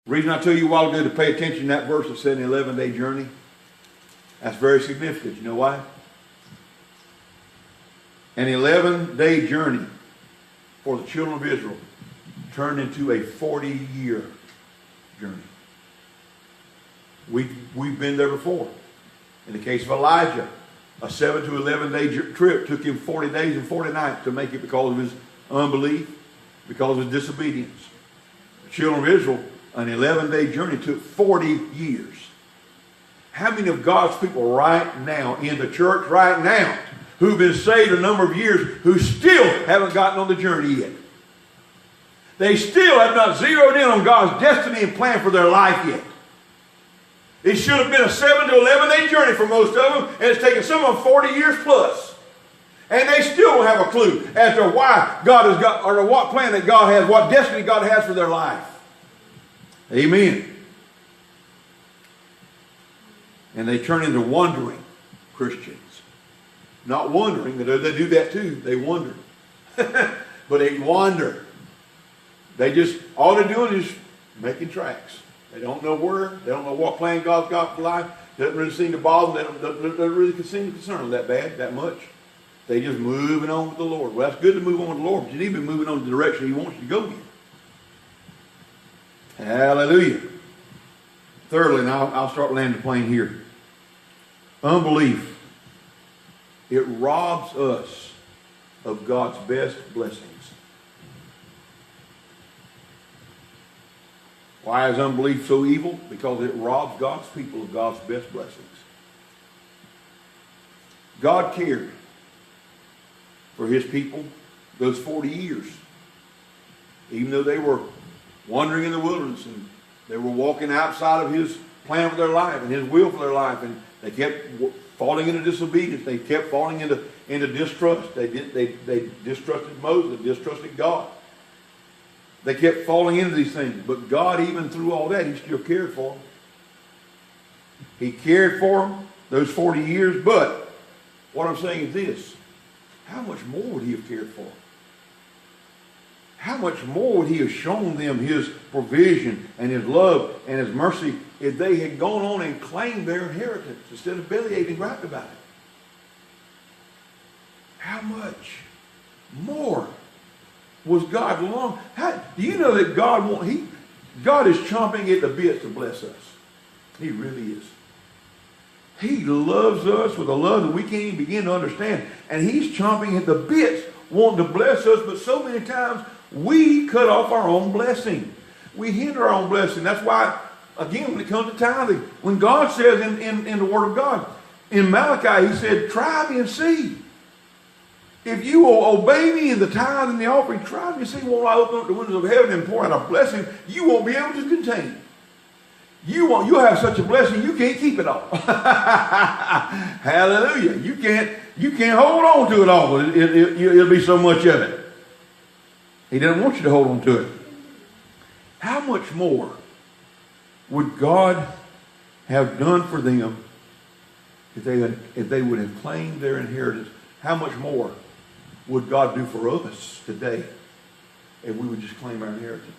The reason I tell you a while ago to pay attention to that verse that said an 11-day journey, that's very significant. You know why? An 11-day journey for the children of Israel turned into a 40-year journey. We've been there before. In the case of Elijah, a 7 to 11-day trip took him 40 days and 40 nights to make it because of his unbelief, because of his disobedience. The children of Israel, an 11-day journey took 40 years. How many of God's people right now, in the church right now, who've been saved a number of years, who still haven't gotten on the journey yet? They still have not zeroed in on God's destiny and plan for their life yet. It should have been a 7 to 11-day journey for most of them, and it's taken some of them 40 years plus. And they still don't have a clue as to why God has got, or what plan that God has, what destiny God has for their life. Amen. And they turn into wandering Christians. Not wondering, they do that too. They wonder. But they wander. They just, all they're doing is making tracks. They don't know where. They don't know what plan God's got for life. They don't really seem to bother them. They don't really seem concerned that much. They just moving on with the Lord. Well, that's good to move on with the Lord, but you need to be moving on in the direction He wants you to go in. Hallelujah. Thirdly, and I'll start landing the plane here. Unbelief. It robs us of God's best blessings. Why is unbelief so evil? Because it robs God's people of God's best blessings. God cared for His people those 40 years. Even though they were wandering in the wilderness and they were walking outside of His plan for their life and His will for their life, and they kept falling into disobedience. They kept falling into distrust. They distrusted Moses. They distrusted God. They kept falling into these things. But God, even through all that, He still cared for them. He cared for them those 40 years. But what I'm saying is this. How much more would He have cared for them? How much more would He have shown them His provision and His love and His mercy if they had gone on and claimed their inheritance instead of bellyaching and griping about it? How much more was God long? Do you know that God is chomping at the bit to bless us? He really is. He loves us with a love that we can't even begin to understand. And He's chomping at the bits wanting to bless us, but so many times we cut off our own blessing. We hinder our own blessing. That's why, again, when it comes to tithing, when God says in the Word of God, in Malachi, He said, try me and see. If you will obey me in the tithe and the offering, try me and see, won't I open up the windows of heaven and pour out a blessing you won't be able to contain. You'll have such a blessing you can't keep it all. Hallelujah. You can't hold on to it all. It'll be so much of it. He doesn't want you to hold on to it. How much more would God have done for them if they would have claimed their inheritance? How much more would God do for us today if we would just claim our inheritance?